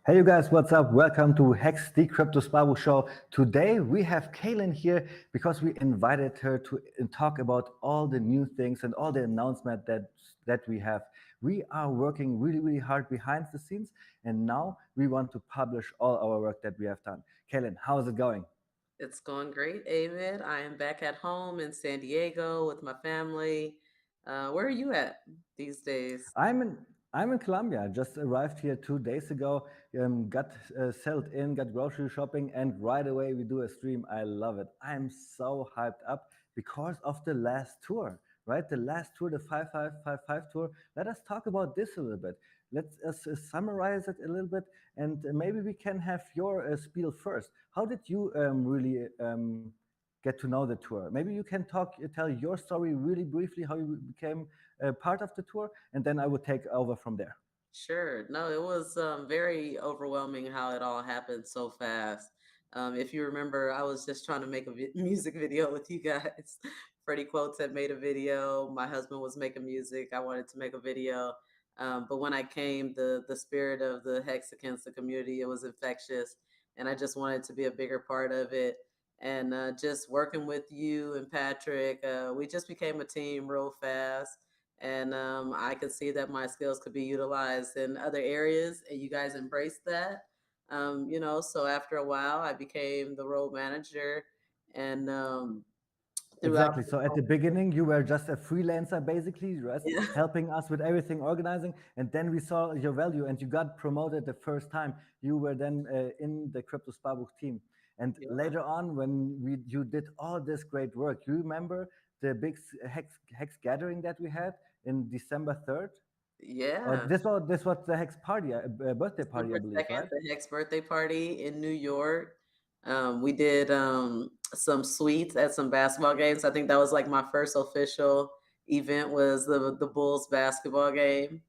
Hey you guys, what's up? Welcome to Hex the Crypto Spabu Show. Today we have Kaylin here because we invited her to talk about all the new things and all the announcement that we have. We are working really hard behind the scenes, and now we want to publish all our work that we have done. Kaylin, how's it going? It's going great, David. I am back at home in San Diego with my family. Where are you at these days? I'm in I'm in Colombia. I just arrived here 2 days ago. Got settled in, got grocery shopping, and right away we do a stream. I love it. I'm so hyped up because of the last tour, right? The last tour, the 5555 tour. Let us talk about this a little bit. Let's summarize it a little bit, and maybe we can have your spiel first. How did you really get to know the tour? Maybe you can tell your story really briefly, how you became part of the tour, and then I would take over from there. Sure. No, it was very overwhelming how it all happened so fast. If you remember, I was just trying to make a music video with you guys. Freddie Quotes had made a video. My husband was making music. I wanted to make a video. But when I came, the spirit of the Hexicans, the community, it was infectious. And I just wanted to be a bigger part of it. And just working with you and Patrick, we just became a team real fast, and I could see that my skills could be utilized in other areas, and you guys embraced that. So after a while, I became the role manager, and throughout. Exactly. So at the beginning, you were just a freelancer, basically, right? Yeah, Helping us with everything, organizing, and then we saw your value, and you got promoted the first time. You were then in the Crypto Sparbook team, and yeah, later on, when you did all this great work, you remember the big Hex gathering that we had in December 3rd? Or yeah. this was the Hex party, birthday party, I December believe, 2nd, right? the Hex birthday party in New York. We did some suites at some basketball games. I think that was like my first official event was the Bulls basketball game.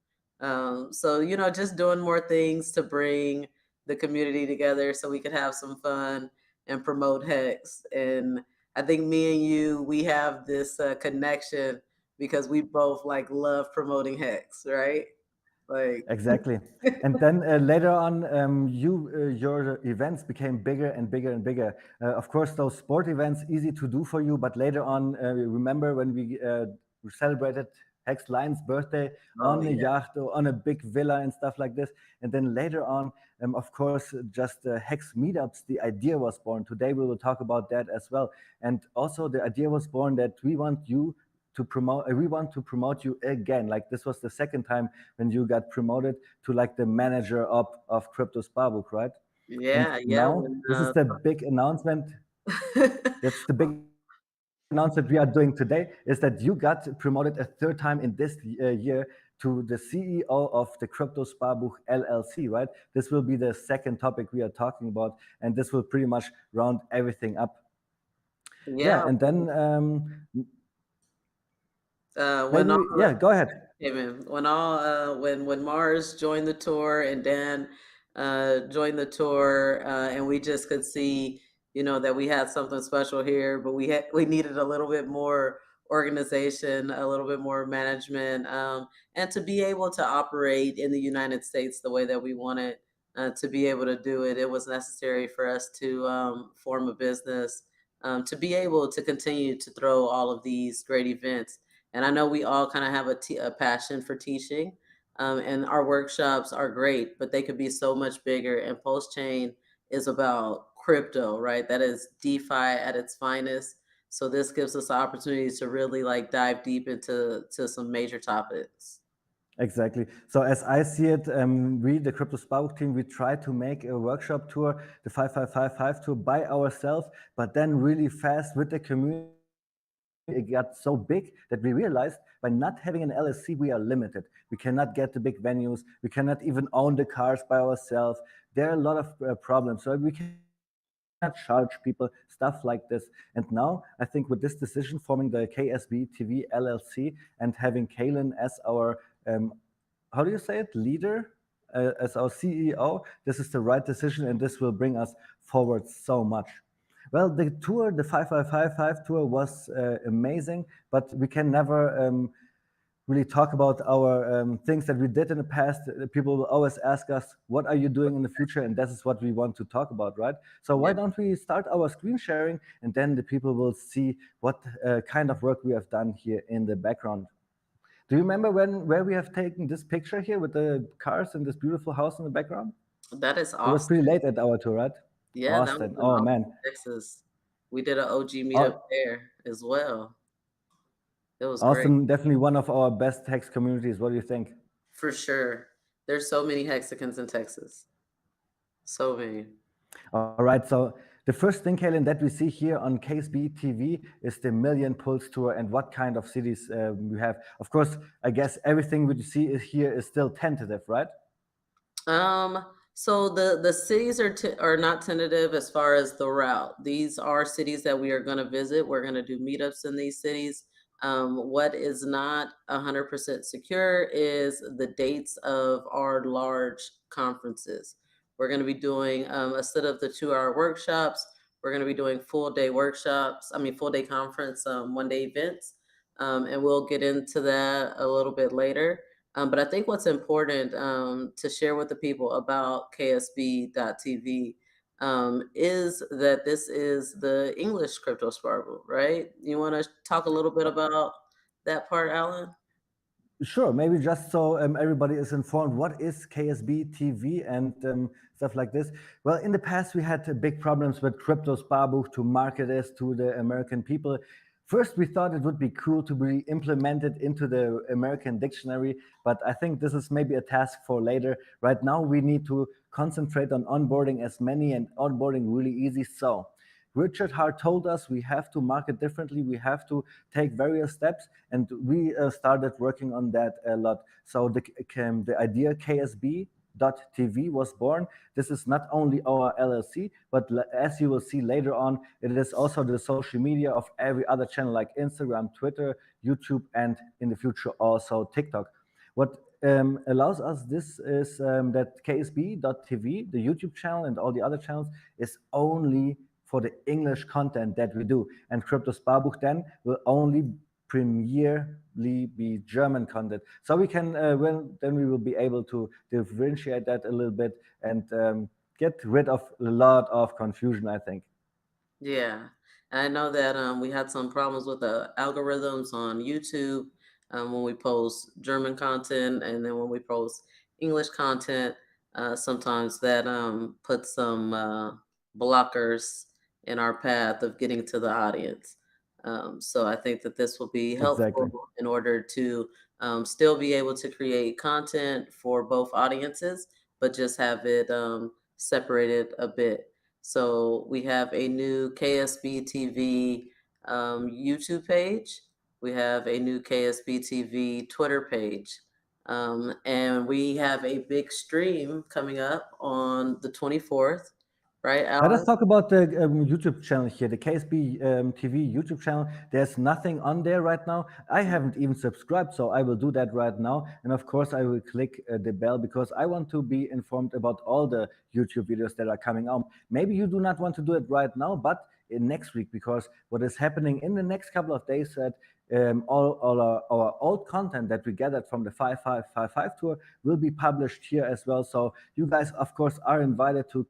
So just doing more things to bring the community together so we could have some fun and promote Hex. And I think me and you, we have this connection because we both like love promoting Hex, right? Like, Exactly. And then later on, your events became bigger and bigger and bigger. Of course, those sport events easy to do for you, but later on, remember when we celebrated Hex Lion's birthday oh on a yeah. yacht or on a big villa and stuff like this. And then later on, of course, just Hex meetups. The idea was born. Today we will talk about that as well. And also, the idea was born that we want you to promote. We want to promote you again. Like this was the second time when you got promoted to like the manager of Crypto Sparbook, right? And Yeah, yeah. now this is the big announcement. That's the big announcement we are doing today is that you got promoted a third time in this year to the CEO of the Crypto Sparbook LLC, right? This will be the second topic we are talking about, and this will pretty much round everything up. Yeah, yeah. and then When maybe, all yeah, go ahead. came in, when Mars joined the tour and Dan joined the tour, and we just could see, that we had something special here, but we needed a little bit more organization, a little bit more management, and to be able to operate in the United States the way that we wanted to be able to do it. It was necessary for us to form a business, to be able to continue to throw all of these great events. And I know we all kind of have a passion for teaching, and our workshops are great, but they could be so much bigger. And Post Chain is about crypto, right? That is DeFi at its finest. So this gives us opportunities to really like dive deep into some major topics. Exactly. So as I see it, we, the Crypto Spark team, we try to make a workshop tour, the 5555 tour by ourselves, but then really fast with the community, it got so big that we realized by not having an LSC, we are limited. We cannot get the big venues. We cannot even own the cars by ourselves. There are a lot of problems. So we cannot charge people, stuff like this. And now I think with this decision, forming the KSB TV LLC and having Kalen as our how do you say it, leader, as our CEO, this is the right decision and this will bring us forward so much. Well, the tour, the 5555 tour was amazing, but we can never really talk about our things that we did in the past. People will always ask us, what are you doing in the future? And this is what we want to talk about, right? So why Yeah, don't we start our screen sharing, and then the people will see what kind of work we have done here in the background. Do you remember where we have taken this picture here with the cars and this beautiful house in the background? that is It was awesome. pretty late at our tour, right? Yeah, that was Austin. in Oh Austin, man. Texas. We did an OG meetup Au- there as well. It was great. Austin, definitely one of our best hex communities. What do you think? For sure. There's so many Hexicans in Texas. So many. All right. So the first thing, Kaylin, that we see here on KSB TV is the Million Pulse Tour and what kind of cities we have. Of course, I guess everything we see is here is still tentative, right? Um, so the cities are not tentative as far as the route. These are cities that we are going to visit. We're going to do meetups in these cities. What is not 100% secure is the dates of our large conferences. We're going to be doing instead of the 2 hour workshops, we're going to be doing full day workshops. I mean, full day conference, 1 day events, and we'll get into that a little bit later. But I think what's important to share with the people about KSB.TV is that this is the English crypto sparkle, right? You want to talk a little bit about that part, Alan? Sure, maybe just so everybody is informed, what is KSB TV and stuff like this? Well, in the past, we had big problems with Crypto Sparbuch to market this to the American people. First, we thought it would be cool to be implemented into the American dictionary, but I think this is maybe a task for later. Right now, we need to concentrate on onboarding as many and onboarding really easy. So, Richard Hart told us we have to market differently, we have to take various steps, and we started working on that a lot. So the idea KSB.TV was born. This is not only our LLC, but as you will see later on, it is also the social media of every other channel like Instagram, Twitter, YouTube, and in the future also TikTok. What allows us this is that KSB.TV, the YouTube channel, and all the other channels is only for the English content that we do. And Crypto Sparbuch then will only premierly be German content. So we can, then we will be able to differentiate that a little bit and get rid of a lot of confusion, I think. Yeah, I know that we had some problems with the algorithms on YouTube when we post German content, and then when we post English content, sometimes that puts some blockers in our path of getting to the audience. So I think that this will be helpful Exactly. in order to still be able to create content for both audiences, but just have it separated a bit. So we have a new KSB TV YouTube page. We have a new KSB TV Twitter page. And we have a big stream coming up on the 24th, right, Let us Alan? talk about the YouTube channel here, the KSB TV YouTube channel. There's nothing on there right now. I haven't even subscribed, so I will do that right now. And of course, I will click the bell because I want to be informed about all the YouTube videos that are coming out. Maybe you do not want to do it right now, but in next week, because what is happening in the next couple of days that all our old content that we gathered from the 5555 tour will be published here as well. So you guys, of course, are invited to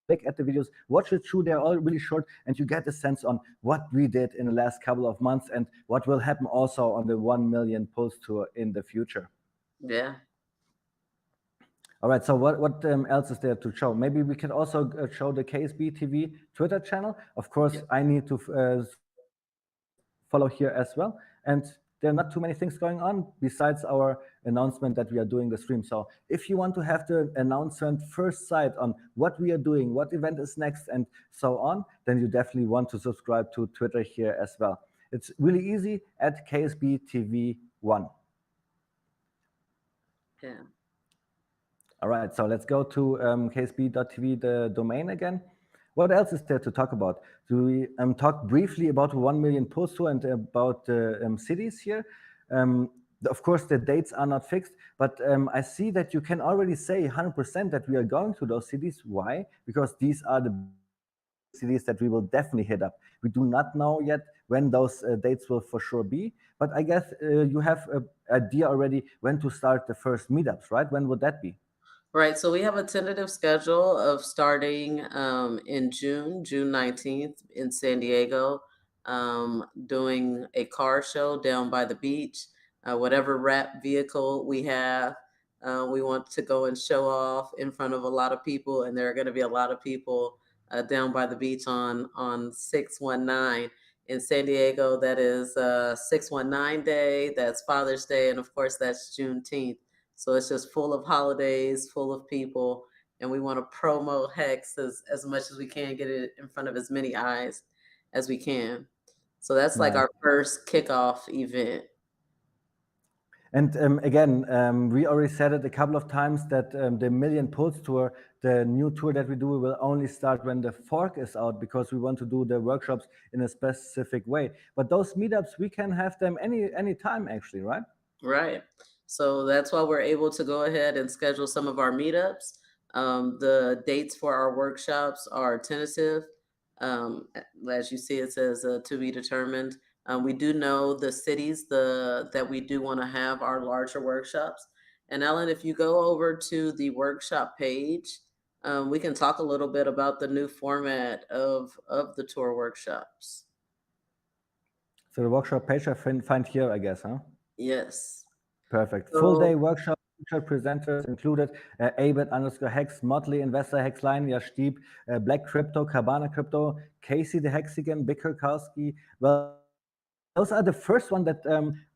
click at the videos, watch it through. They're all really short, and you get a sense on what we did in the last couple of months and what will happen also on the 1 million Pulse tour in the future. Yeah. All right, so what else is there to show? Maybe we can also show the KSB TV Twitter channel. Of course, I need to follow here as well. And there are not too many things going on besides our announcement that we are doing the stream. So if you want to have the announcement first sight on what we are doing, what event is next, and so on, then you definitely want to subscribe to Twitter here as well. It's really easy at KSB TV 1. Yeah. All right, so let's go to ksb.tv, the domain again. What else is there to talk about? Do we talk briefly about 1 million posts and about cities here? Of course, the dates are not fixed, but I see that you can already say 100% that we are going to those cities. Why? Because these are the cities that we will definitely hit up. We do not know yet when those dates will for sure be, but I guess you have an idea already when to start the first meetups, right? When would that be? Right. So we have a tentative schedule of starting in June 19th in San Diego, doing a car show down by the beach. Whatever wrap vehicle we have, we want to go and show off in front of a lot of people, and there are going to be a lot of people down by the beach on 619 in San Diego. That is 619 Day. That's Father's Day, and of course that's Juneteenth. So it's just full of holidays, full of people, and we want to promo Hex as much as we can, get it in front of as many eyes as we can. So that's like Nice. our first kickoff event. And again, we already said it a couple of times that the Million Pulse Tour, the new tour that we do, will only start when the fork is out because we want to do the workshops in a specific way. But those meetups, we can have them any time actually, right? Right. So that's why we're able to go ahead and schedule some of our meetups. The dates for our workshops are tentative. As you see, it says to be determined. We do know the cities that we do want to have our larger workshops. And Ellen, if you go over to the workshop page, we can talk a little bit about the new format of the tour workshops. So the workshop page I find here, I guess, huh? Yes. Perfect. Full So day workshop, featured presenters included Abed underscore Hex, Motley Investor, Hexline, Yashdeep, Black Crypto, Cabana Crypto, Casey the Hexican, Big Kirkowski. Well, those are the first one that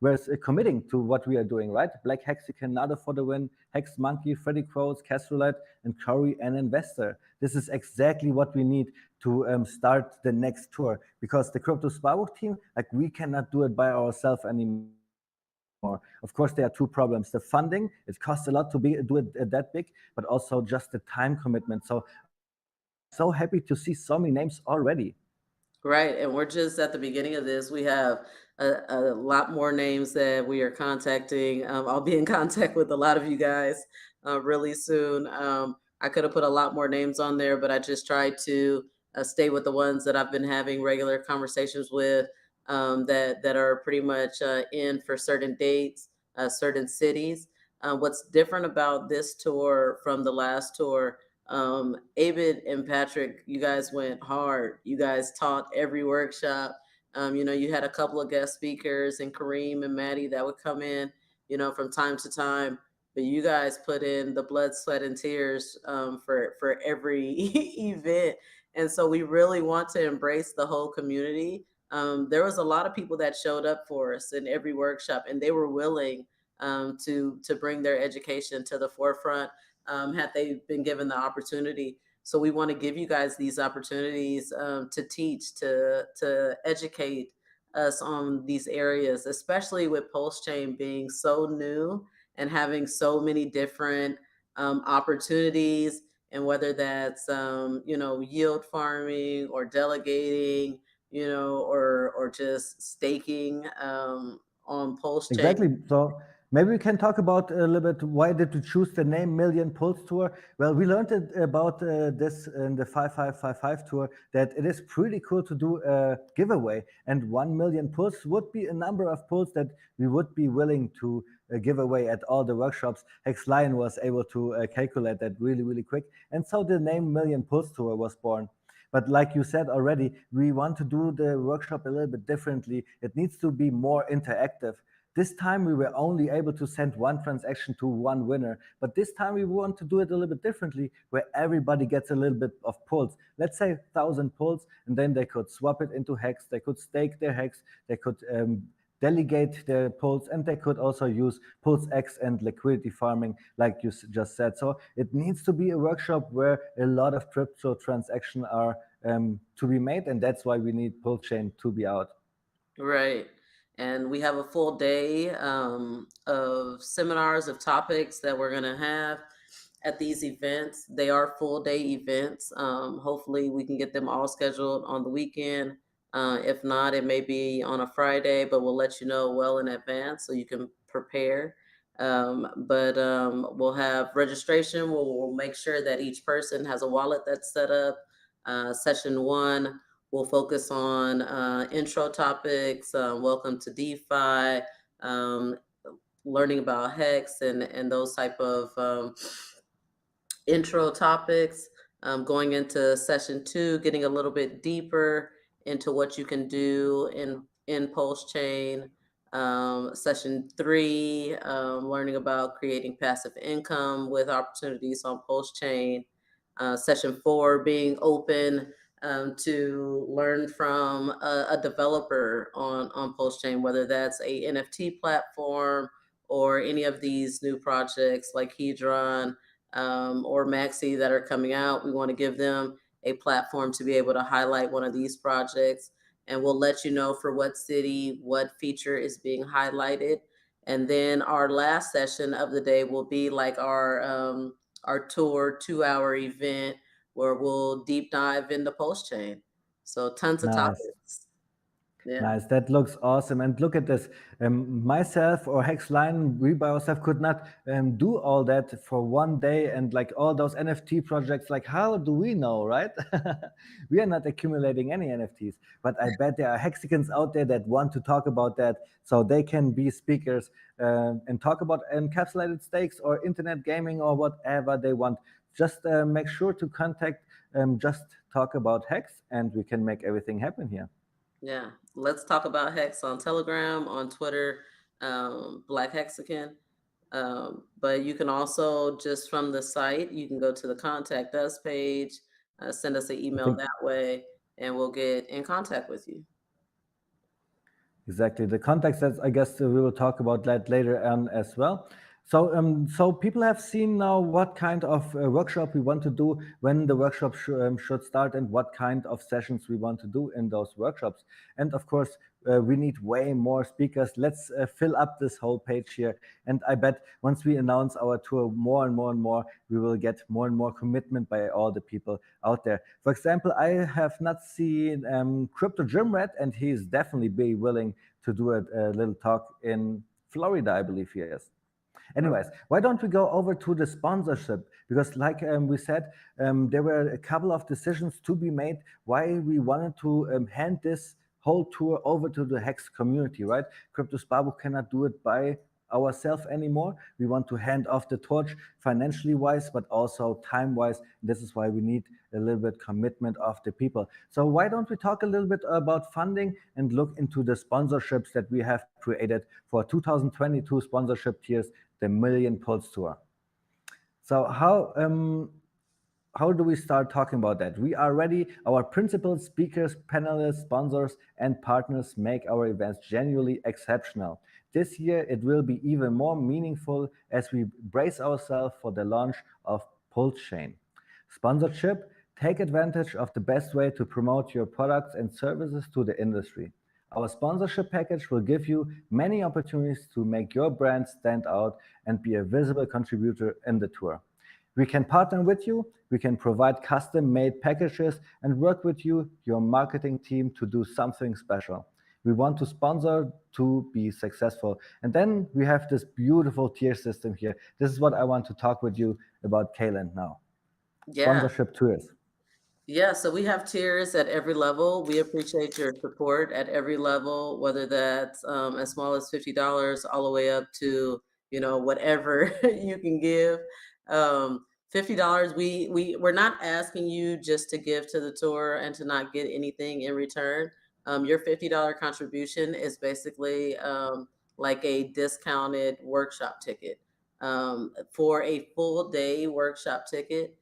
was committing to what we are doing, right? Black Hexican, Nado for the win, Hex Monkey, Freddy Crows, Castrolite, and Curry, an investor. This is exactly what we need to start the next tour because the Crypto Sparbook team, like we cannot do it by ourselves anymore. Of course, there are two problems. The funding, it costs a lot to do it that big, but also just the time commitment. So I'm so happy to see so many names already. right, and we're just at the beginning of this. We have a lot more names that we are contacting. I'll be in contact with a lot of you guys really soon. I could have put a lot more names on there, but I just tried to stay with the ones that I've been having regular conversations with, that are pretty much in for certain dates, certain cities. What's different about this tour from the last tour? Abid and Patrick, you guys went hard. You guys taught every workshop. You had a couple of guest speakers, and Kareem and Maddie that would come in, from time to time. But you guys put in the blood, sweat, and tears for every event, and so we really want to embrace the whole community. There was a lot of people that showed up for us in every workshop, and they were willing to bring their education to the forefront, had they been given the opportunity. So we want to give you guys these opportunities to teach, to educate us on these areas, especially with Pulse Chain being so new and having so many different opportunities. And whether that's yield farming or delegating, or just staking on Pulse Chain. Exactly. So maybe we can talk about a little bit why did you choose the name Million Pulse Tour? Well, we learned it about this in the 5555 tour that it is pretty cool to do a giveaway, and 1 million pulse would be a number of pulls that we would be willing to give away at all the workshops. Hex Lion was able to calculate that really, really quick, and so the name Million Pulse Tour was born. But like you said already, we want to do the workshop a little bit differently. It needs to be more interactive. This time we were only able to send one transaction to one winner, but this time we want to do it a little bit differently, where everybody gets a little bit of pulls. Let's say 1,000 pulls, and then they could swap it into Hex, they could stake their Hex, they could delegate their pulls, and they could also use Pulse X and liquidity farming, like you just said. So it needs to be a workshop where a lot of crypto transactions are to be made, and that's why we need Pulse Chain to be out. Right. And we have a full day of seminars, of topics that we're going to have at these events. They are full day events. Hopefully, we can get them all scheduled on the weekend. If not, it may be on a Friday, but we'll let you know well in advance so you can prepare. But we'll have registration. We'll make sure that each person has a wallet that's set up. Session 1 will focus on intro topics, welcome to DeFi, um, learning about Hex and those type of intro topics. Going into session 2, getting a little bit deeper into what you can do in Pulse Chain. Session 3, learning about creating passive income with opportunities on Pulse Chain. Session 4, being open to learn from a developer on Pulse Chain, whether that's a NFT platform or any of these new projects like Hedron or Maxi that are coming out. We want to give them a platform to be able to highlight one of these projects. And we'll let you know for what city, what feature is being highlighted. And then our last session of the day will be like our tour 2-hour event where we'll deep dive into Pulse Chain. So tons of Nice. topics. Yeah. Nice, that looks awesome. And look at this. Myself or Hexline, we by ourselves could not do all that for one day. And like all those NFT projects, like how do we know, right? We are not accumulating any NFTs, but I bet there are Hexicans out there that want to talk about that, so they can be speakers and talk about encapsulated stakes or internet gaming or whatever they want. Just make sure to contact Just Talk About Hex, and we can make everything happen here. Yeah, let's talk about Hex on Telegram, on Twitter, Black Hexican. But you can also just from the site, you can go to the contact us page, send us an I email think that way, and we'll get in contact with you. exactly. The context, that I guess we will talk about that later on as well. So people have seen now what kind of workshop we want to do, when the workshop should start, and what kind of sessions we want to do in those workshops. And of course, we need way more speakers. Let's fill up this whole page here. And I bet once we announce our tour more and more and more, we will get more and more commitment by all the people out there. For example, I have not seen Crypto Jim Rat, and he's definitely be willing to do a little talk in Florida, I believe he is. Anyways, why don't we go over to the sponsorship? Because like we said, there were a couple of decisions to be made why we wanted to hand this whole tour over to the Hex community, right? Crypto Sparbook cannot do it by ourselves anymore. We want to hand off the torch financially wise, but also time wise. This is why we need a little bit commitment of the people. So why don't we talk a little bit about funding and look into the sponsorships that we have created for 2022 sponsorship tiers, the Million Pulse Tour. So how do we start talking about that? We are ready. Our principal speakers, panelists, sponsors, and partners make our events genuinely exceptional. This year, it will be even more meaningful as we brace ourselves for the launch of Pulse Chain. Sponsorship: take advantage of the best way to promote your products and services to the industry. Our sponsorship package will give you many opportunities to make your brand stand out and be a visible contributor in the tour. We can partner with you, we can provide custom-made packages, and work with you, your marketing team, to do something special. We want to sponsor to be successful. And then we have this beautiful tier system here. This is what I want to talk with you about, Kaylin, now. Yeah. Sponsorship tiers. Yeah, so we have tiers at every level. We appreciate your support at every level, whether that's as small as $50 all the way up to, whatever you can give. $50, we're not asking you just to give to the tour and to not get anything in return. Your $50 contribution is basically like a discounted workshop ticket. For a full day workshop ticket,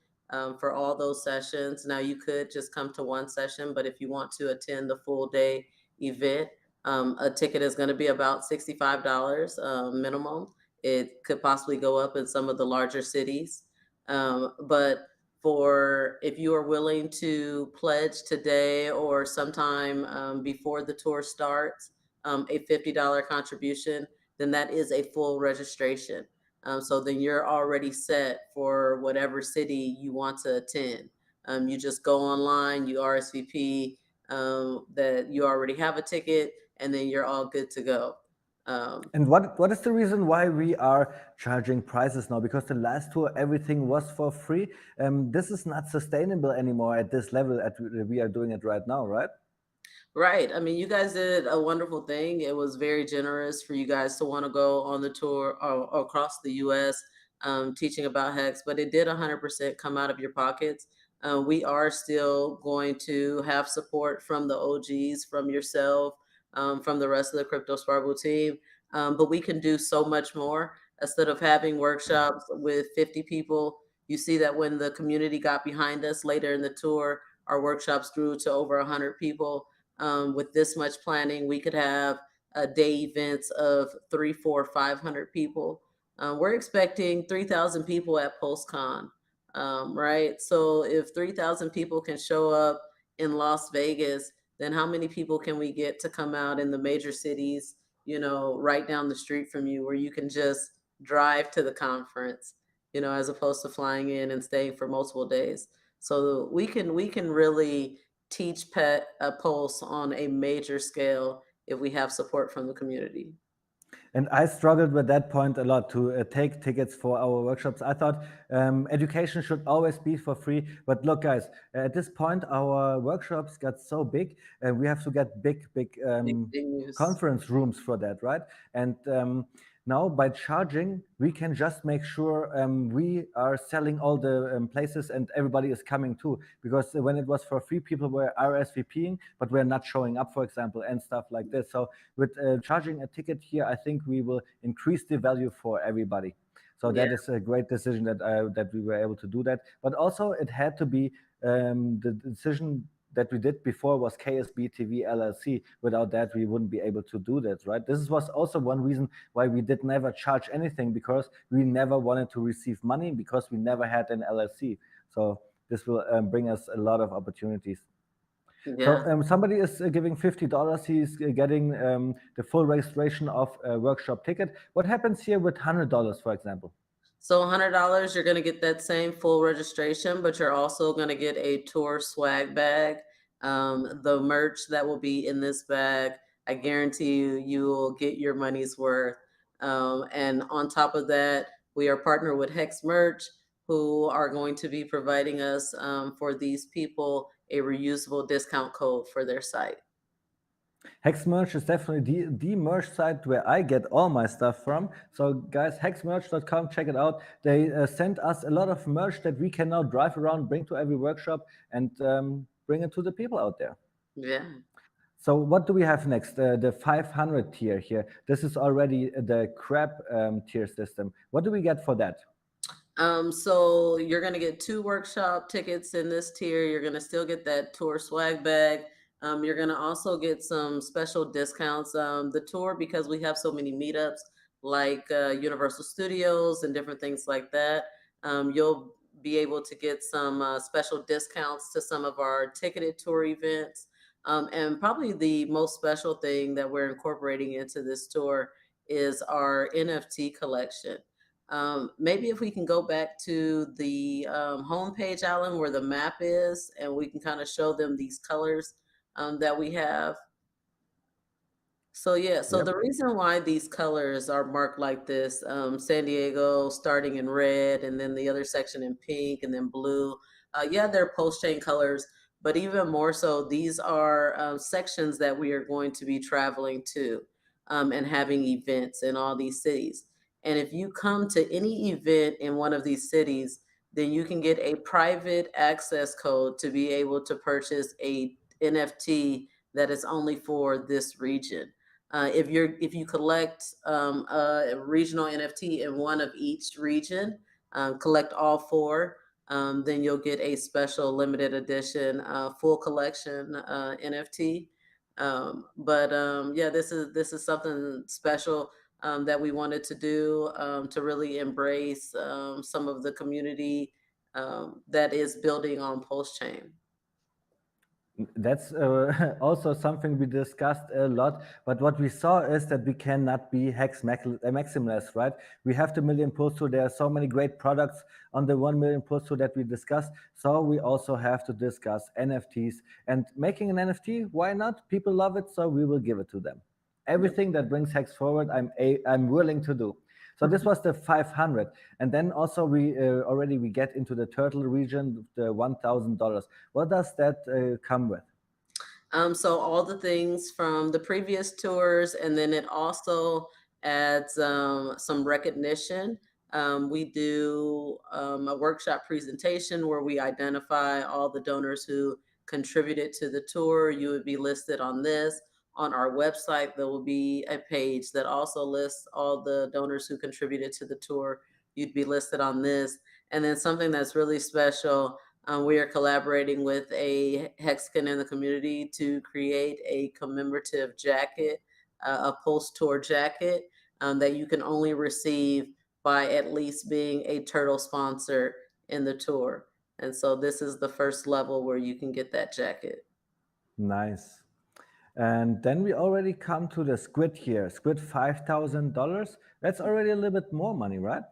for all those sessions. Now, you could just come to one session, but if you want to attend the full day event, a ticket is going to be about $65 minimum. It could possibly go up in some of the larger cities. But for if you are willing to pledge today or sometime before the tour starts, a $50 contribution, then that is a full registration. So then you're already set for whatever city you want to attend. You just go online, you RSVP that you already have a ticket, and then you're all good to go. And what is the reason why we are charging prices now? Because the last tour, everything was for free. This is not sustainable anymore at this level at we are doing it right now, right? Right. I mean, you guys did a wonderful thing. It was very generous for you guys to want to go on the tour across the U.S. Teaching about Hex, but it did 100% come out of your pockets. We are still going to have support from the OGs, from yourself, from the rest of the Crypto Sparkle team, but we can do so much more. Instead of having workshops with 50 people, you see that when the community got behind us later in the tour, our workshops grew to over 100 people. With this much planning, we could have day events of 3, 4, 500 people. We're expecting 3,000 people at PostCon, right? So if 3,000 people can show up in Las Vegas, then how many people can we get to come out in the major cities, right down the street from you, where you can just drive to the conference, as opposed to flying in and staying for multiple days. So we can really teach pet a pulse on a major scale if we have support from the community. And I struggled with that point a lot to take tickets for our workshops. I thought education should always be for free. But look, guys, at this point, our workshops got so big, and we have to get big Big news. conference rooms for that, right? And now by charging, we can just make sure we are selling all the places and everybody is coming too. Because when it was for free, people were RSVPing, but we're not showing up, for example, and stuff like this. So with charging a ticket here, I think we will increase the value for everybody. So Yeah. that is a great decision that we were able to do that. But also it had to be the decision that we did before was KSB TV LLC. Without that, we wouldn't be able to do that, right? This was also one reason why we did never charge anything, because we never wanted to receive money, because we never had an LLC. So this will bring us a lot of opportunities. So Yeah. somebody is giving $50. He's getting the full registration of a workshop ticket. What happens here with $100, for example? So $100, you're going to get that same full registration, but you're also going to get a tour swag bag. The merch that will be in this bag, I guarantee you will get your money's worth. And on top of that, we are partnered with Hex Merch, who are going to be providing us, for these people, a reusable discount code for their site. Hex Merch is definitely the merch site where I get all my stuff from. So guys, hexmerch.com, check it out. They send us a lot of merch that we can now drive around, bring to every workshop, and bring it to the people out there. Yeah. So what do we have next? The 500 tier here. This is already the crab tier system. What do we get for that? So you're gonna get 2 workshop tickets in this tier. You're gonna still get that tour swag bag. You're gonna also get some special discounts. The tour, because we have so many meetups like Universal Studios and different things like that, you'll be able to get some special discounts to some of our ticketed tour events. And probably the most special thing that we're incorporating into this tour is our NFT collection. Maybe if we can go back to the homepage, Alan, where the map is, and we can kind of show them these colors that we have. So yeah, so Yep. the reason why these colors are marked like this, San Diego starting in red, and then the other section in pink, and then blue. Yeah, they're post chain colors, but even more so, these are sections that we are going to be traveling to, and having events in all these cities. And if you come to any event in one of these cities, then you can get a private access code to be able to purchase a NFT that is only for this region. If you collect a regional NFT in one of each region, collect all 4, then you'll get a special limited edition full collection NFT. But yeah, this is something special that we wanted to do, to really embrace some of the community that is building on Pulse Chain. That's also something we discussed a lot. But what we saw is that we cannot be maximalist, right? We have the million pulls tool. There are so many great products on the 1 million pulls tool that we discussed. So we also have to discuss NFTs and making an NFT. Why not? People love it, so we will give it to them. everything that brings Hex forward, I'm willing to do. So this was the 500, and then also we already we get into the turtle region, the $1,000. What does that come with? So all the things from the previous tours, and then it also adds some recognition. We do a workshop presentation where we identify all the donors who contributed to the tour. You would be listed on this. On our website, there will be a page that also lists all the donors who contributed to the tour. You'd be listed on this. And then something that's really special, we are collaborating with a Hexican in the community to create a commemorative jacket, a post-tour jacket that you can only receive by at least being a turtle sponsor in the tour. And so this is the first level where you can get that jacket. Nice. And then we already come to the squid here. Squid $5,000. That's already a little bit more money, right?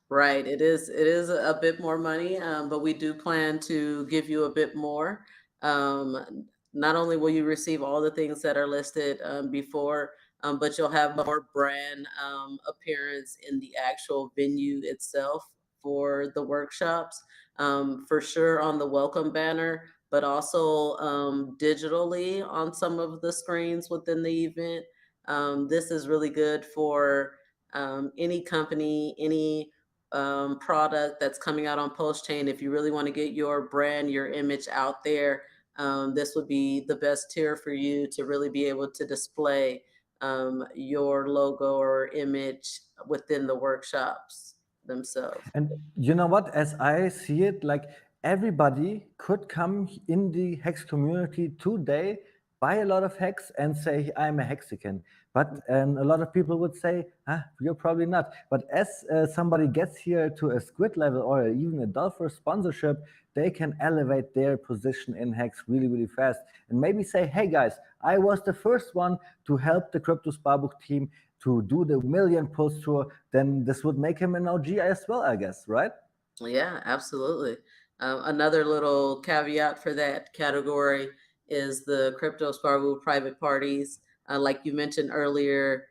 Right. It is a bit more money, but we do plan to give you a bit more. Not only will you receive all the things that are listed before, but you'll have more brand appearance in the actual venue itself for the workshops. For sure on the welcome banner, but also digitally on some of the screens within the event. This is really good for any company, any product that's coming out on post chain. If you really want to get your brand, your image out there, this would be the best tier for you to really be able to display your logo or image within the workshops themselves. And you know what? As I see it, like everybody could come in the Hex community today, buy a lot of Hex, and say, I'm a Hexican. But a lot of people would say, you're probably not. But as somebody gets here to a squid level or even a Dolphin sponsorship, they can elevate their position in Hex really, really fast. And maybe say, hey guys, I was the first one to help the Crypto Sparbook team to do the million post tour, then this would make him an OG as well, I guess, right? Yeah, absolutely. Another little caveat for that category is the crypto Sparbu private parties. Like you mentioned earlier,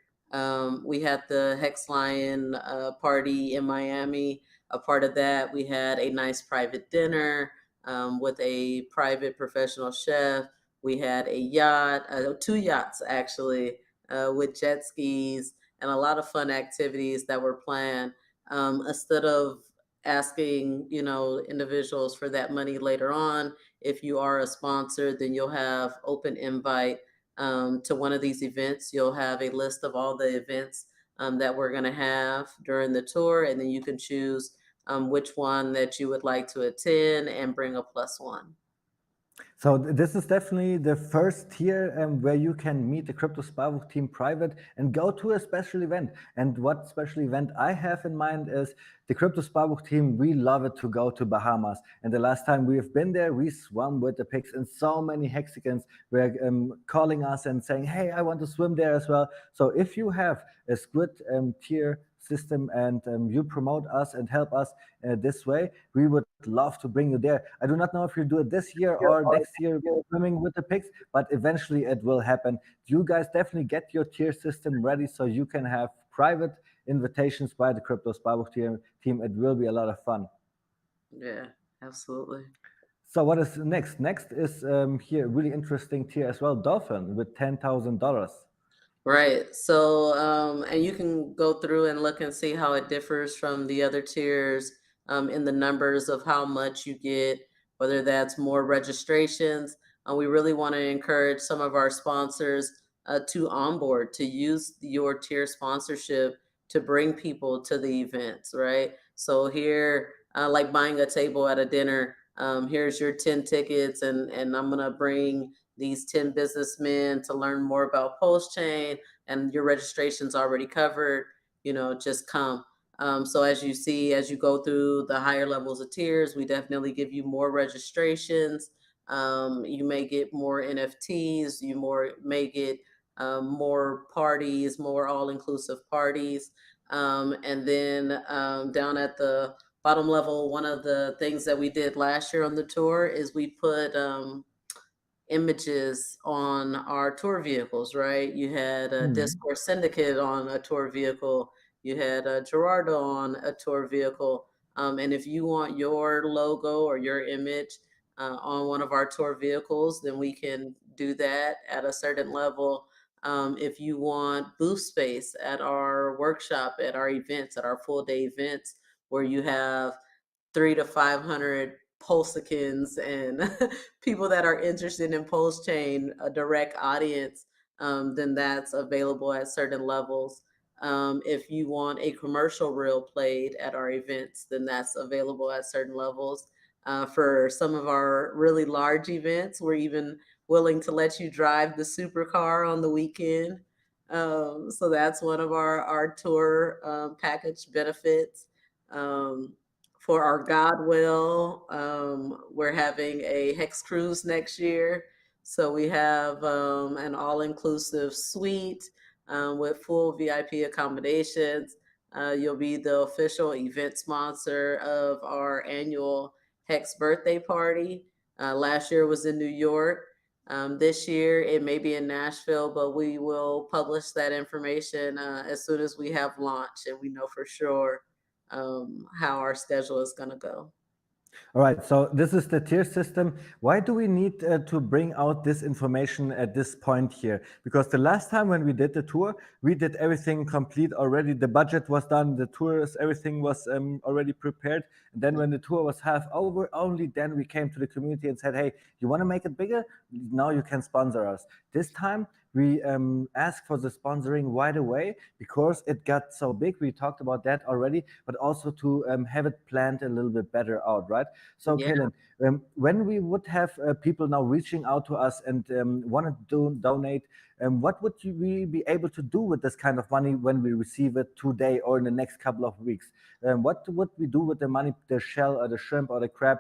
we had the Hex Lion party in Miami. A part of that, we had a nice private dinner with a private professional chef. We had a yacht, two yachts actually, with jet skis and a lot of fun activities that were planned. Instead of asking, individuals for that money later on, if you are a sponsor, then you'll have open invite to one of these events. You'll have a list of all the events that we're going to have during the tour, and then you can choose which one that you would like to attend and bring a +1. So this is definitely the first tier where you can meet the Crypto Sparbook team private and go to a special event. And what special event I have in mind is the Crypto Sparbook team. We love it to go to Bahamas. And the last time we've been there, we swam with the pigs, and so many Hexicans were calling us and saying, hey, I want to swim there as well. So if you have a squid tier system and you promote us and help us this way, we would love to bring you there. I do not know if you do it this year or next year swimming with the pigs, but eventually it will happen. You guys definitely get your tier system ready so you can have private invitations by the Crypto Sparbook team. It will be a lot of fun. Yeah, absolutely. So what is next? Next is here really interesting tier as well, Dolphin with $10,000. Right. So, and you can go through and look and see how it differs from the other tiers in the numbers of how much you get, whether that's more registrations. We really want to encourage some of our sponsors to onboard, to use your tier sponsorship to bring people to the events, right? So here, like buying a table at a dinner, here's your 10 tickets, and I'm going to bring these 10 businessmen to learn more about post chain, and your registration's already covered, just come. So as you see, as you go through the higher levels of tiers, we definitely give you more registrations. You may get more NFTs, may get more parties, more all-inclusive parties. And then down at the bottom level, one of the things that we did last year on the tour is we put images on our tour vehicles, right? You had a Mhm. Discord Syndicate on a tour vehicle. You had Gerardo on a tour vehicle. And if you want your logo or your image on one of our tour vehicles, then we can do that at a certain level. If you want booth space at our workshop, at our events, at our full day events, where you have 300 to 500 Pulsicans and people that are interested in Pulse Chain, a direct audience, then that's available at certain levels. If you want a commercial reel played at our events, then that's available at certain levels. For some of our really large events, we're even willing to let you drive the supercar on the weekend. So that's one of our tour package benefits. Um, for our Godwill, we're having a Hex Cruise next year. So we have an all inclusive suite with full VIP accommodations. You'll be the official event sponsor of our annual Hex birthday party. Last year was in New York. This year it may be in Nashville, but we will publish that information as soon as we have launch and we know for sure how our schedule is going to go. All right, so this is the tier system. Why do we need to bring out this information at this point here? Because the last time when we did the tour, we did everything complete already. The budget was done, the tours, everything was already prepared. And then when the tour was half over, only then we came to the community and said, hey, you want to make it bigger? Now you can sponsor us. This time we asked for the sponsoring right away because it got so big. We talked about that already, but also to have it planned a little bit better out, right? So, Yeah, Kaylin, when we would have people now reaching out to us and want to donate, what would we be able to do with this kind of money when we receive it today or in the next couple of weeks? What would we do with the money, the shell or the shrimp or the crab,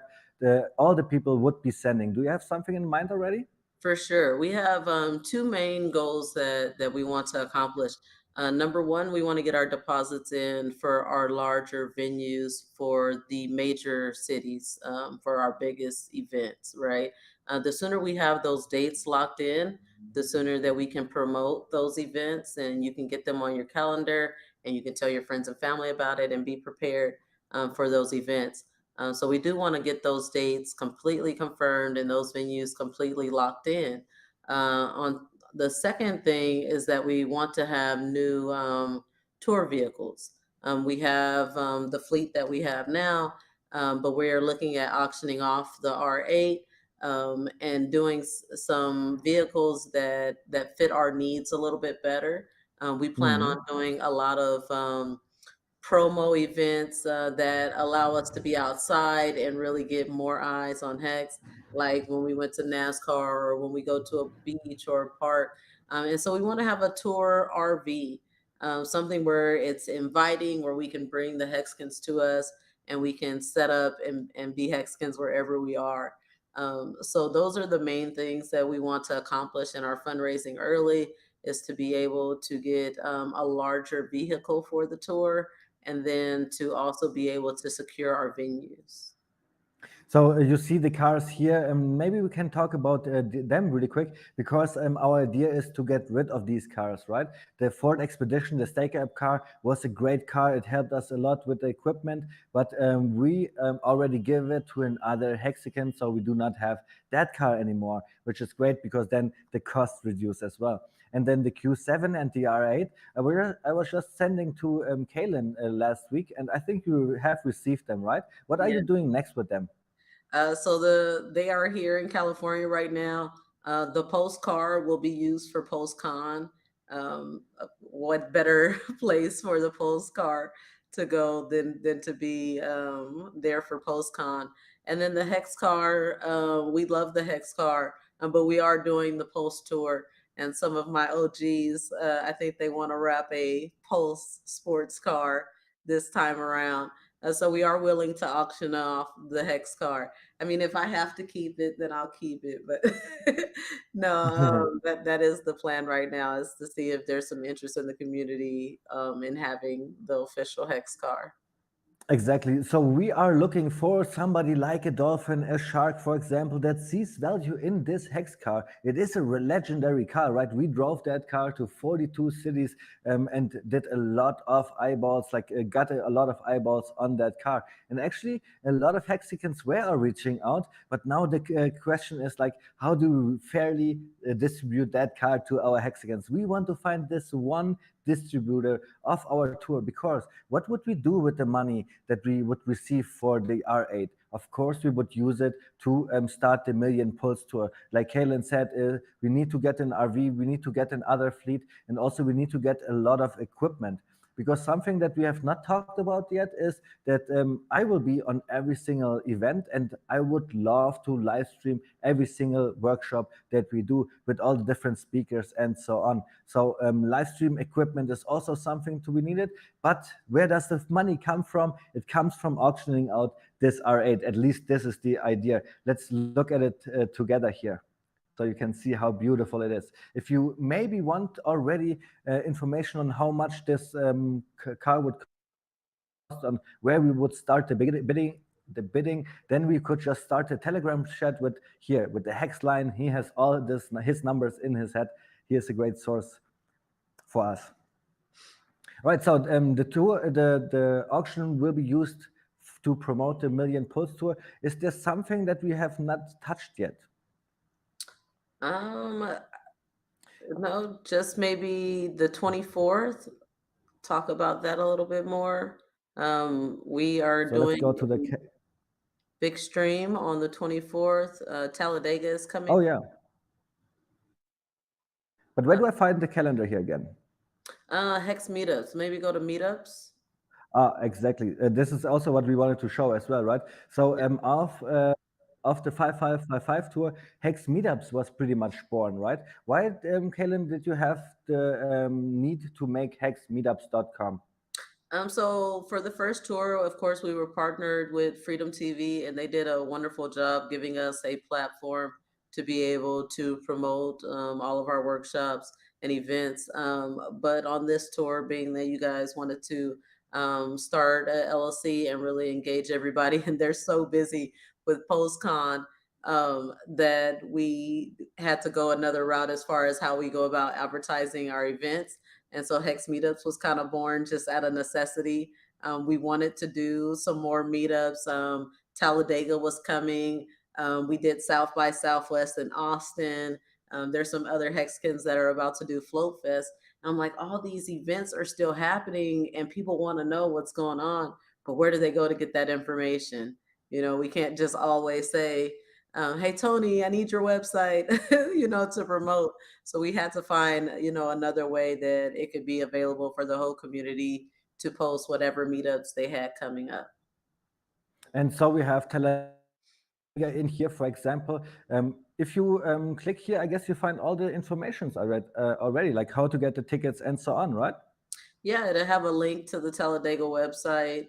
all the people would be sending? Do you have something in mind already? for sure. We have two main goals that we want to accomplish. Number one, we want to get our deposits in for our larger venues for the major cities for our biggest events, right? The sooner we have those dates locked in, the sooner that we can promote those events and you can get them on your calendar and you can tell your friends and family about it and be prepared for those events. So we do want to get those dates completely confirmed and those venues completely locked in. On the second thing is that we want to have new tour vehicles. We have the fleet that we have now, but we're looking at auctioning off the R8 and doing some vehicles that fit our needs a little bit better. We plan on Mhm. doing a lot of promo events that allow us to be outside and really get more eyes on Hex, like when we went to NASCAR or when we go to a beach or a park. And so we want to have a tour RV, something where it's inviting, where we can bring the Hexicans to us and we can set up and be Hexicans wherever we are. So those are the main things that we want to accomplish in our fundraising early is to be able to get a larger vehicle for the tour and then to also be able to secure our venues. So you see the cars here. Maybe we can talk about them really quick because our idea is to get rid of these cars, right? The Ford Expedition, the Staker App car, was a great car. It helped us a lot with the equipment, but we already give it to another Hexican, so we do not have that car anymore, which is great because then the cost reduce as well. And then the Q7 and the R8, I was just sending to Kaylin last week, and I think you have received them, right? What are Yeah. you doing next with them? So they are here in California right now. The postcard will be used for postcon. What better place for the postcard to go than to be there for postcon? And then the hex car, we love the hex car, but we are doing the post tour. And some of my OGs, I think they want to wrap a Pulse sports car this time around. So we are willing to auction off the hex car. I mean, if I have to keep it, then I'll keep it. But no, that is the plan right now is to see if there's some interest in the community in having the official hex car. Exactly. So we are looking for somebody like a dolphin, a shark, for example, that sees value in this Hex car. It is a legendary car, right? We drove that car to 42 cities and did a lot of eyeballs, like got a lot of eyeballs on that car. And actually, a lot of Hexicans were reaching out, but now the question is like, how do we fairly distribute that car to our Hexicans? We want to find this one distributor of our tour, because what would we do with the money that we would receive for the R8? Of course, we would use it to start the Million Pulse tour. Like Kalen said, we need to get an RV, we need to get another fleet, and also we need to get a lot of equipment. Because something that we have not talked about yet is that I will be on every single event, and I would love to live stream every single workshop that we do with all the different speakers and so on. So live stream equipment is also something to be needed. But where does the money come from? It comes from auctioning out this R8. At least this is the idea. Let's look at it together here, so you can see how beautiful it is. If you maybe want already information on how much this car would cost, on where we would start the bidding, then we could just start a Telegram chat with here with the Hex line. He has all his numbers in his head. He is a great source for us. All right, so the auction will be used to promote the Million Pulse tour. Is there something that we have not touched yet? Um, no, just maybe the 24th. Talk about that a little bit more. We are So let's doing go to the. a big stream on the 24th. Talladega is coming. Oh yeah, but where Uh, do I find the calendar here again? Hex meetups. Maybe go to meetups. Exactly. This is also what we wanted to show as well, right? So of the 5555 tour, Hex Meetups was pretty much born, right? Why, Kalen, did you have the need to make hexmeetups.com? So for the first tour, of course, we were partnered with Freedom TV, and they did a wonderful job giving us a platform to be able to promote all of our workshops and events. But on this tour, being that you guys wanted to start a LLC and really engage everybody, and they're so busy with PostCon that we had to go another route as far as how we go about advertising our events. And so Hex Meetups was kind of born just out of necessity. We wanted to do some more meetups. Talladega was coming. We did South by Southwest in Austin. There's some other Hexicans that are about to do Float Fest. I'm like, all these events are still happening and people want to know what's going on, but where do they go to get that information? You know, we can't just always say, hey, Tony, I need your website, to promote. So we had to find, another way that it could be available for the whole community to post whatever meetups they had coming up. And so we have Talladega in here, for example. If you click here, I guess you find all the informations I read already, like how to get the tickets and so on, right? Yeah, it'll have a link to the Talladega website.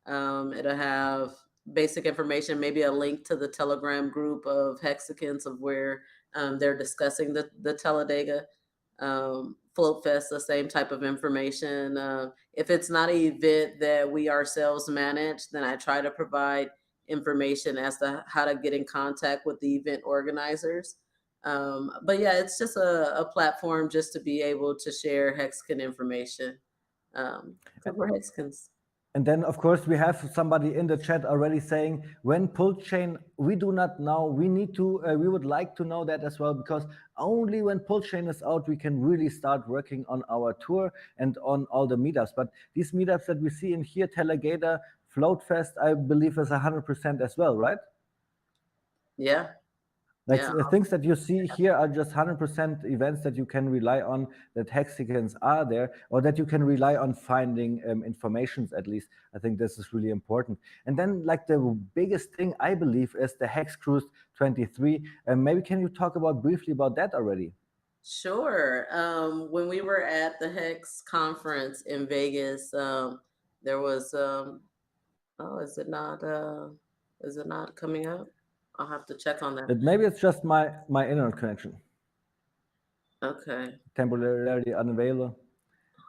It'll have basic information, maybe a link to the Telegram group of Hexicans of where they're discussing the Talladega Float Fest, the same type of information. If it's not an event that we ourselves manage, then I try to provide information as to how to get in contact with the event organizers. But yeah, it's just a platform just to be able to share Hexican information because we're Hexicans. And then, of course, we have somebody in the chat already saying, when pull chain, we do not know. We need to, we would like to know that as well, because only when pull chain is out, we can really start working on our tour and on all the meetups. But these meetups that we see in here, Talladega, Float Fest, I believe is 100% as well, right? Yeah. Like Yeah. things that you see here are just 100% events that you can rely on, that Hexicans are there, or that you can rely on finding informations at least. I think this is really important. And then like the biggest thing I believe is the Hex Cruise 23. Maybe can you talk about briefly about that already? Sure. When we were at the Hex conference in Vegas, there was oh, is it not coming up? I'll have to check on that. Maybe it's just my internet connection, Okay. temporarily unavailable.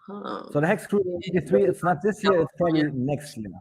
Huh. So the Hex Cruise Yeah, 23, it's not this year, it's probably next year.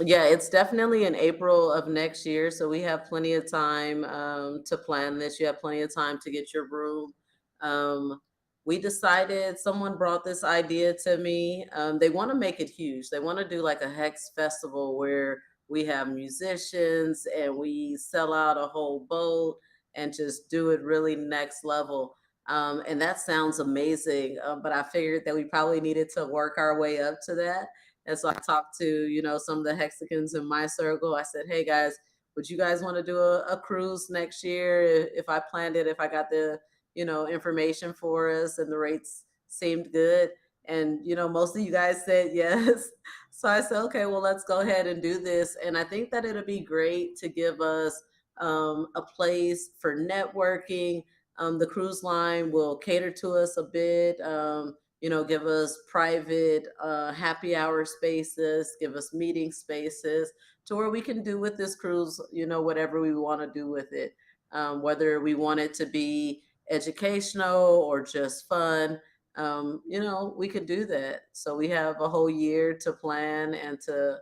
Yeah, it's definitely in April of next year, so we have plenty of time to plan this. You have plenty of time to get your room. Um, we decided, someone brought this idea to me. They want to make it huge. They want to do like a Hex festival where we have musicians and we sell out a whole boat and just do it really next level. And that sounds amazing. But I figured that we probably needed to work our way up to that. And so I talked to, some of the Hexicans in my circle. I said, hey guys, would you guys want to do a cruise next year? If I planned it, if I got the, information for us and the rates seemed good. And, most of you guys said yes. So I said, okay, well, let's go ahead and do this. And I think that it'll be great to give us a place for networking. The cruise line will cater to us a bit. Give us private happy hour spaces, give us meeting spaces to where we can do with this cruise, whatever we want to do with it. Whether we want it to be educational or just fun, we could do that. So we have a whole year to plan and to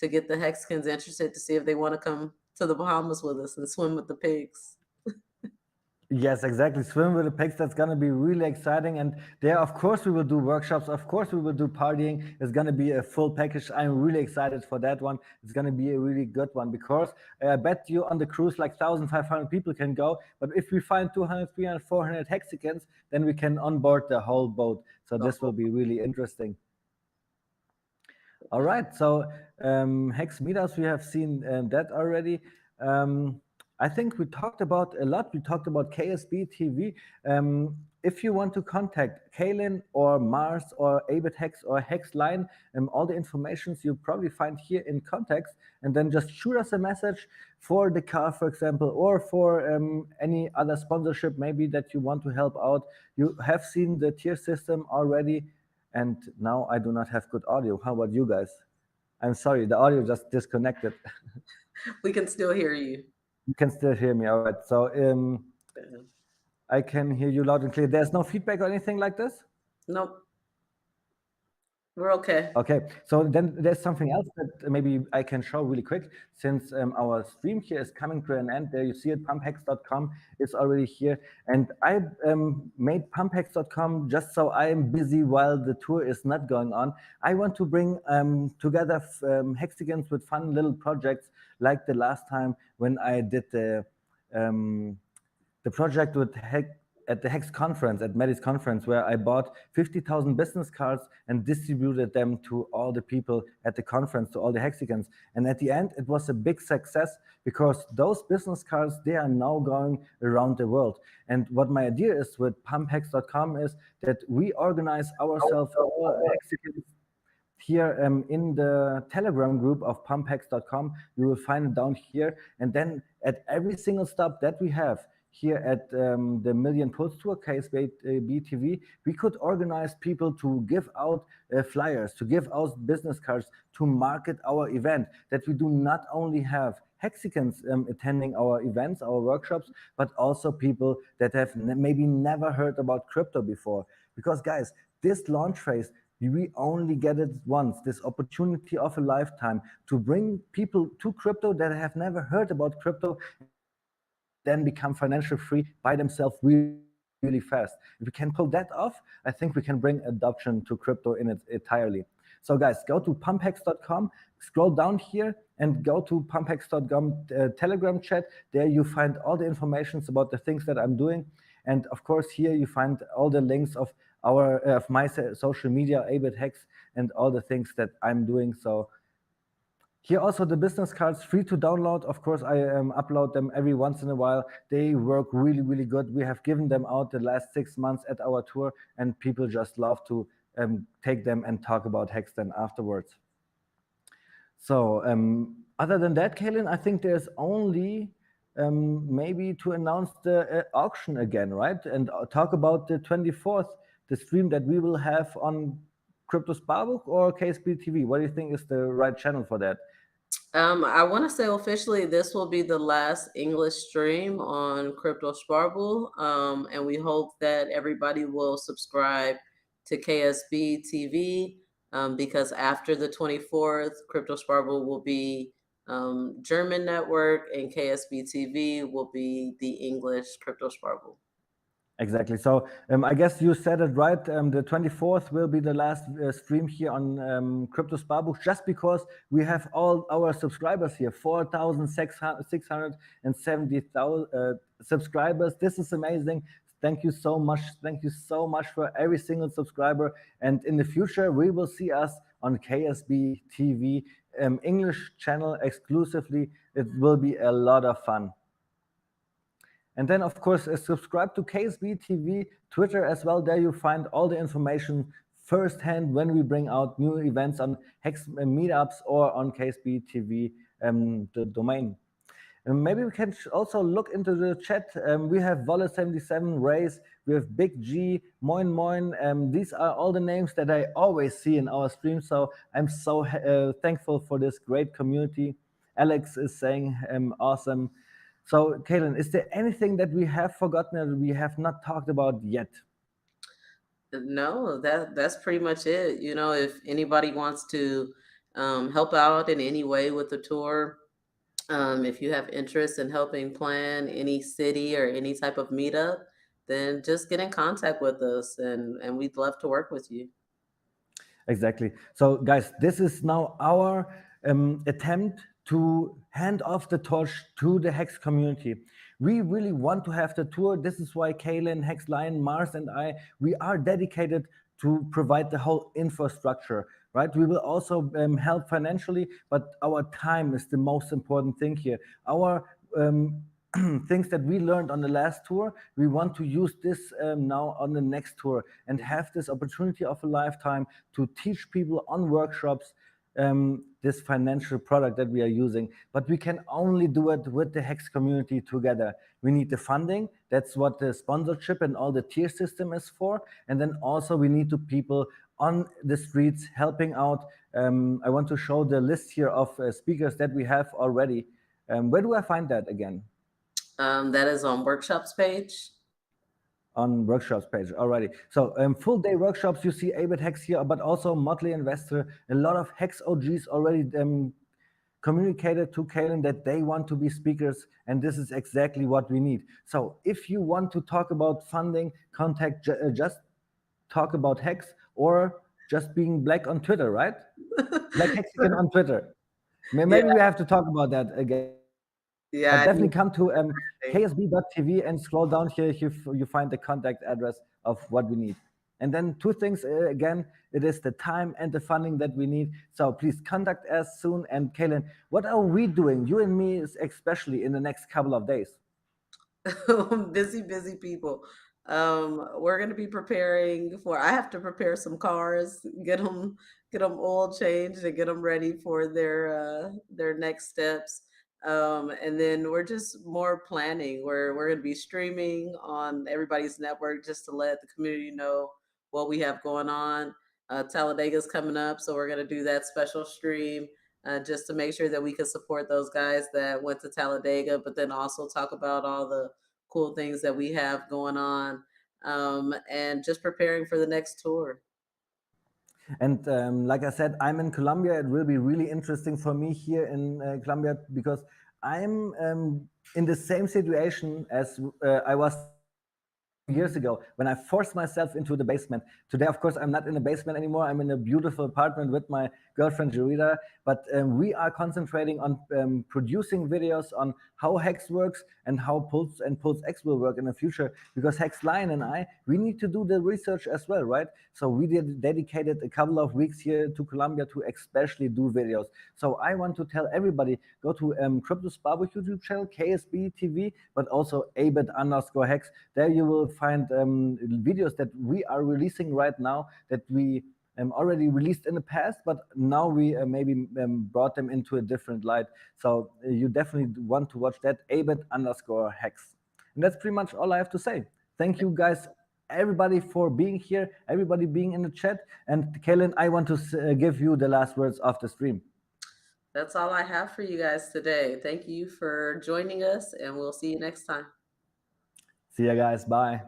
get the Hexicans interested to see if they want to come to the Bahamas with us and swim with the pigs. Yes, exactly. Swim with the pigs. That's going to be really exciting. And there, of course, we will do workshops. Of course, we will do partying. It's going to be a full package. I'm really excited for that one. It's going to be a really good one because I bet you on the cruise, like 1,500 people can go. But if we find 200, 300, 400 Hexicans, then we can onboard the whole boat. So this will be really interesting. All right. So Hex Meetups, we have seen that already. I think we talked about a lot. We talked about KSB TV. If you want to contact Kaylin or Mars or Abit Hex or Hexline, all the informations you probably find here in context, and then just shoot us a message for the car, for example, or for any other sponsorship maybe that you want to help out. You have seen the tier system already, and now I do not have good audio. How about you guys? I'm sorry, the audio just disconnected. We can still hear you. You can still hear me. All right. So I can hear you loud and clear. There's no feedback or anything like this? Nope. We're okay. Okay, so then there's something else that maybe I can show really quick. Since our stream here is coming to an end, there you see it, pumphex.com is already here. And I made pumphex.com just so I am busy while the tour is not going on. I want to bring together Hexicans with fun little projects like the last time when I did the project with at the Hex conference, at Medi's conference, where I bought 50,000 business cards and distributed them to all the people at the conference, to all the Hexicans. And at the end, it was a big success because those business cards, they are now going around the world. And what my idea is with pumphex.com is that we organize ourselves, all Hexicans, here in the Telegram group of pumphex.com. You will find it down here. And then at every single stop that we have, here at the Million Pulse Tour, KSB TV, we could organize people to give out flyers, to give out business cards, to market our event, that we do not only have Hexicans attending our events, our workshops, but also people that have maybe never heard about crypto before. Because guys, this launch phase, we only get it once, this opportunity of a lifetime to bring people to crypto that have never heard about crypto and then become financial free by themselves really fast. If we can pull that off, I think we can bring adoption to crypto in its entirely. So guys, go to pumphex.com, scroll down here and go to pumphex.com Telegram chat. There you find all the informations about the things that I'm doing. And of course, here you find all the links of my social media, Abit Hex, and all the things that I'm doing. So here also the business cards, free to download. Of course, I upload them every once in a while. They work really, really good. We have given them out the last 6 months at our tour, and people just love to take them and talk about Hex then afterwards. So other than that, Kaylin, I think there's only maybe to announce the auction again, right? And talk about the 24th, the stream that we will have on Crypto Sparbook or KSB TV. What do you think is the right channel for that? I want to say officially this will be the last English stream on Crypto Sparble, and we hope that everybody will subscribe to KSB TV. because after the 24th, Crypto Sparkle will be German network, and KSB TV will be the English Crypto Sparkle. Exactly. So I guess you said it right. The 24th will be the last stream here on Crypto Sparbuch, just because we have all our subscribers here, 4,670,000 subscribers. This is amazing. Thank you so much. Thank you so much for every single subscriber. And in the future, we will see us on KSB TV, English channel exclusively. It will be a lot of fun. And then, of course, subscribe to KSB TV, Twitter as well. There you find all the information firsthand when we bring out new events on Hex meetups or on KSB TV, the domain. Maybe we can also look into the chat. We have Volle77, Race, we have Big G, Moin Moin. These are all the names that I always see in our stream. So I'm so thankful for this great community. Alex is saying awesome. So, Kaylin, is there anything that we have forgotten that we have not talked about yet? No, that's pretty much it. You know, if anybody wants to help out in any way with the tour, if you have interest in helping plan any city or any type of meetup, then just get in contact with us, and we'd love to work with you. Exactly. So, guys, this is now our attempt to hand off the torch to the Hex community. We really want to have the tour. This is why Kaylin, Hex Lion, Mars, and I, we are dedicated to provide the whole infrastructure, right? We will also help financially, but our time is the most important thing here. Our things that we learned on the last tour, we want to use this now on the next tour and have this opportunity of a lifetime to teach people on workshops this financial product that we are using. But we can only do it with the Hex community together. We need the funding. That's what the sponsorship and all the tier system is for. And then also we need the people on the streets helping out. I want to show the list here of speakers that we have already. Where do I find that again? That is on workshops page. On workshops page already. So full day workshops, you see Abit Hex here, but also Motley Investor. A lot of Hex OGs already communicated to Kaylin that they want to be speakers, and this is exactly what we need. So if you want to talk about funding, contact just talk about Hex or just being black on Twitter, right? Black Hexican on Twitter. Yeah, Maybe we have to talk about that again. But yeah, I definitely do. come to ksb.tv and scroll down here. You find the contact address of what we need. And then two things again, it is the time and the funding that we need. So please contact us soon. And Kaylin, what are we doing, you and me especially, in the next couple of days? Busy people. We're going to be preparing for. I have to prepare some cars, get them oil changed, and get them ready for their next steps. And then we're just more planning. We're going to be streaming on everybody's network just to let the community know what we have going on. Talladega's coming up, so we're going to do that special stream. Just to make sure that we can support those guys that went to Talladega, but then also talk about all the cool things that we have going on, and just preparing for the next tour. And like I said, I'm in Colombia. It will be really interesting for me here in Colombia because I'm in the same situation as I was 2 years ago when I forced myself into the basement. Today, of course, I'm not in a basement anymore. I'm in a beautiful apartment with my girlfriend Jarida. But we are concentrating on producing videos on how Hex works and how Pulse and Pulse X will work in the future. Because Hex Lion and I, we need to do the research as well, right? So we dedicated a couple of weeks here to Colombia to especially do videos. So I want to tell everybody, go to Crypto Sparbuch YouTube channel, KSB TV, but also abit_hex. There you will find videos that we are releasing right now that we already released in the past, but now we maybe brought them into a different light. So you definitely want to watch that, abit_hex. And that's pretty much all I have to say. Thank you guys, everybody, for being here, everybody being in the chat. And Kaylin, I want to give you the last words of the stream. That's all I have for you guys today. Thank you for joining us, and we'll see you next time. See you guys. Bye.